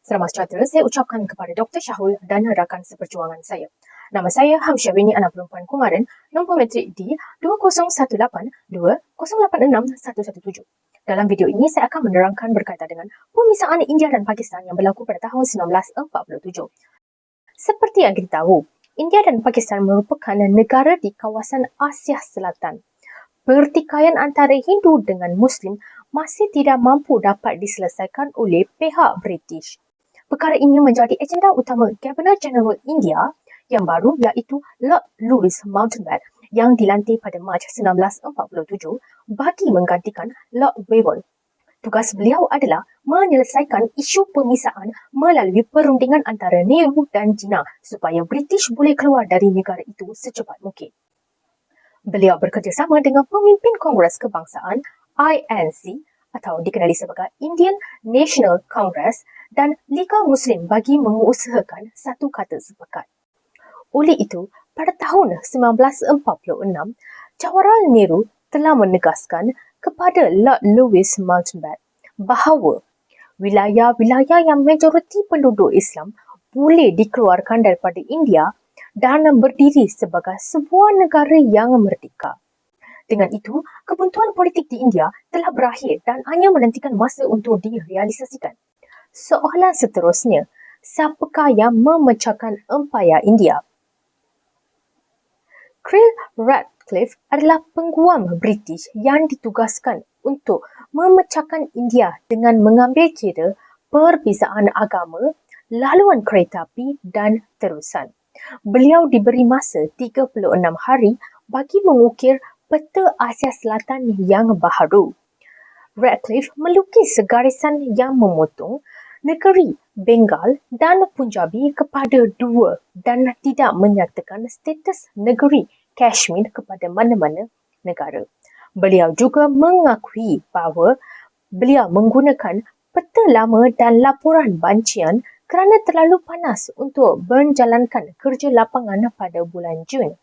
Selamat sejahtera saya ucapkan kepada Dr. Syahul dan rakan seperjuangan saya. Nama saya Hamsyarini anak perempuan Kumaran, nombor metrik D2012086117. Dalam video ini saya akan menerangkan berkaitan dengan pemisaan India dan Pakistan yang berlaku pada tahun 1947. Seperti yang kita tahu, India dan Pakistan merupakan negara di kawasan Asia Selatan. Pertikaian antara Hindu dengan Muslim masih tidak mampu dapat diselesaikan oleh pihak British. Perkara ini menjadi agenda utama Governor General India yang baru iaitu Lord Louis Mountbatten yang dilantik pada Mac 1947 bagi menggantikan Lord Wavell. Tugas beliau adalah menyelesaikan isu pemisaan melalui perundingan antara Nehru dan Jinnah supaya British boleh keluar dari negara itu secepat mungkin. Beliau bekerjasama dengan pemimpin Kongres Kebangsaan INC atau dikenali sebagai Indian National Congress dan Liga Muslim bagi mengusahakan satu kata sepakat. Oleh itu, pada tahun 1946, Jawaharlal Nehru telah menegaskan kepada Lord Louis Mountbatten bahawa wilayah-wilayah yang majoriti penduduk Islam boleh dikeluarkan daripada India dan berdiri sebagai sebuah negara yang merdeka. Dengan itu, kebuntuan politik di India telah berakhir dan hanya menantikan masa untuk direalisasikan. Soalan seterusnya, siapakah yang memecahkan empayar India? Creil Ratcliffe adalah pengguam British yang ditugaskan untuk memecahkan India dengan mengambil kira perbezaan agama, laluan kereta api dan terusan. Beliau diberi masa 36 hari bagi mengukir peta Asia Selatan yang baharu. Ratcliffe melukis garisan yang memotong negeri Bengal dan Punjabi kepada dua dan tidak menyatakan status negeri Kashmir kepada mana-mana negara. Beliau juga mengakui bahawa beliau menggunakan peta lama dan laporan bancian kerana terlalu panas untuk menjalankan kerja lapangan pada bulan Jun.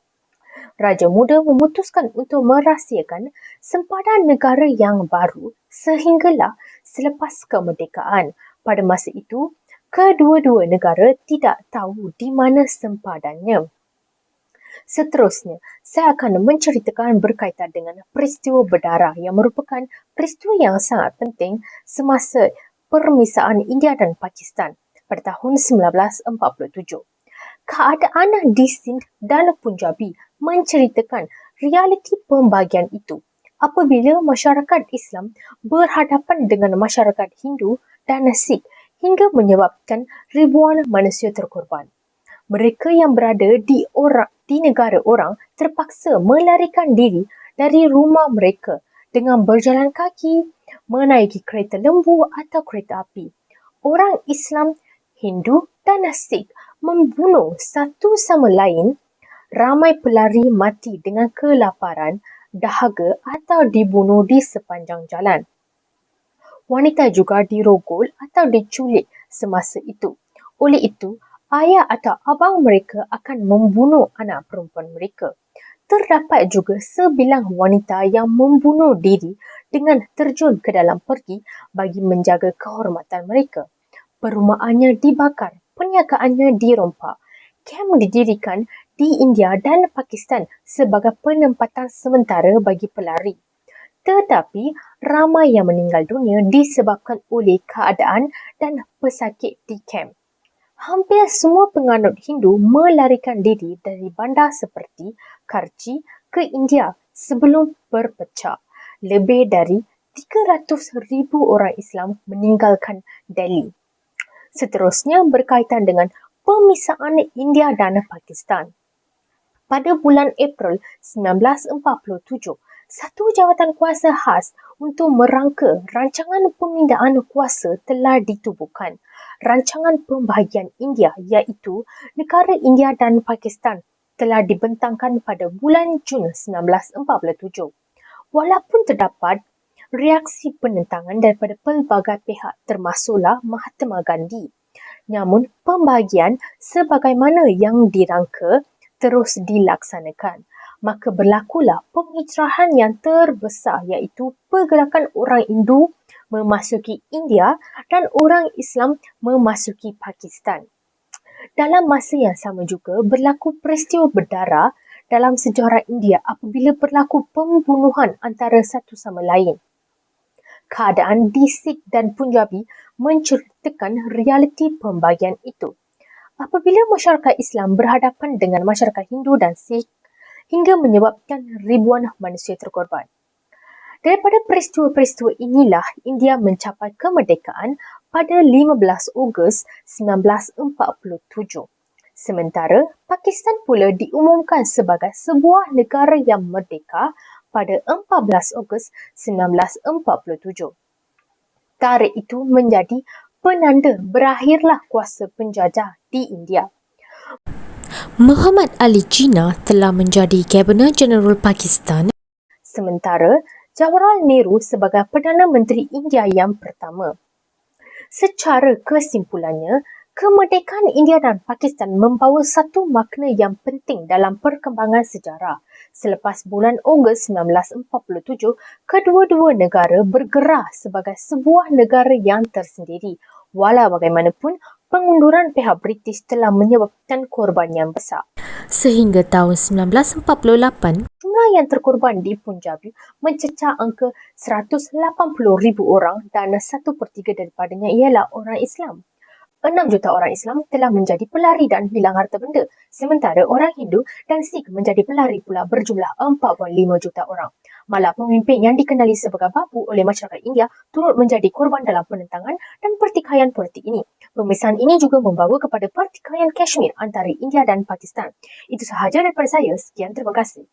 Raja Muda memutuskan untuk merahsiakan sempadan negara yang baru sehinggalah selepas kemerdekaan. Pada masa itu, kedua-dua negara tidak tahu di mana sempadannya. Seterusnya, saya akan menceritakan berkaitan dengan peristiwa berdarah yang merupakan peristiwa yang sangat penting semasa permisaan India dan Pakistan pada tahun 1947. Keadaan di Sindh dan Punjabi menceritakan realiti pembagian itu apabila masyarakat Islam berhadapan dengan masyarakat Hindu dan Sikh hingga menyebabkan ribuan manusia terkorban. Mereka yang berada di negara orang terpaksa melarikan diri dari rumah mereka dengan berjalan kaki, menaiki kereta lembu atau kereta api. Orang Islam, Hindu dan Sikh membunuh satu sama lain. Ramai pelari mati dengan kelaparan, dahaga atau dibunuh di sepanjang jalan. Wanita juga dirogol atau diculik semasa itu. Oleh itu, ayah atau abang mereka akan membunuh anak perempuan mereka. Terdapat juga sebilang wanita yang membunuh diri dengan terjun ke dalam pergi bagi menjaga kehormatan mereka. Perumahannya dibakar, perniagaannya dirompak. Kem didirikan di India dan Pakistan sebagai penempatan sementara bagi pelari. Tetapi ramai yang meninggal dunia disebabkan oleh keadaan dan pesakit di kem. Hampir semua penganut Hindu melarikan diri dari bandar seperti Karachi ke India sebelum berpecah. Lebih dari 300,000 orang Islam meninggalkan Delhi. Seterusnya berkaitan dengan pemisaan India dan Pakistan. Pada bulan April 1947, satu jawatan kuasa khas untuk merangka rancangan pemindahan kuasa telah ditubuhkan. Rancangan pembahagian India iaitu negara India dan Pakistan telah dibentangkan pada bulan Jun 1947. Walaupun terdapat reaksi penentangan daripada pelbagai pihak termasuklah Mahatma Gandhi. Namun, pembahagian sebagaimana yang dirangka terus dilaksanakan. maka berlakulah penghijrahan yang terbesar iaitu pergerakan orang Hindu memasuki India dan orang Islam memasuki Pakistan. Dalam masa yang sama juga berlaku peristiwa berdarah dalam sejarah India apabila berlaku pembunuhan antara satu sama lain. Keadaan di Sikh dan Punjabi menceritakan realiti pembagian itu. Apabila masyarakat Islam berhadapan dengan masyarakat Hindu dan Sikh hingga menyebabkan ribuan manusia terkorban. Daripada peristiwa-peristiwa inilah India mencapai kemerdekaan pada 15 Ogos 1947. Sementara Pakistan pula diumumkan sebagai sebuah negara yang merdeka pada 14 Ogos 1947. Tarikh itu menjadi penanda berakhirlah kuasa penjajah di India. Muhammad Ali Jinnah telah menjadi Governor Jeneral Pakistan, sementara Jawaharlal Nehru sebagai Perdana Menteri India yang pertama. Secara kesimpulannya, kemerdekaan India dan Pakistan membawa satu makna yang penting dalam perkembangan sejarah. Selepas bulan Ogos 1947, kedua-dua negara bergerak sebagai sebuah negara yang tersendiri. Walau bagaimanapun, pengunduran pihak British telah menyebabkan korban yang besar. sehingga tahun 1948 Jumlah yang terkorban di Punjabi mencecah angka 180,000 orang dan 1/3 daripadanya ialah orang Islam. 6 juta orang Islam telah menjadi pelari dan hilang harta benda, sementara orang Hindu dan Sikh menjadi pelari pula berjumlah 4.5 juta orang. Malah pemimpin yang dikenali sebagai babu oleh masyarakat India turut menjadi korban dalam penentangan dan pertikaian politik ini. Pemisahan ini juga membawa kepada pertikaian Kashmir antara India dan Pakistan. Itu sahaja daripada saya. Sekian, terima kasih.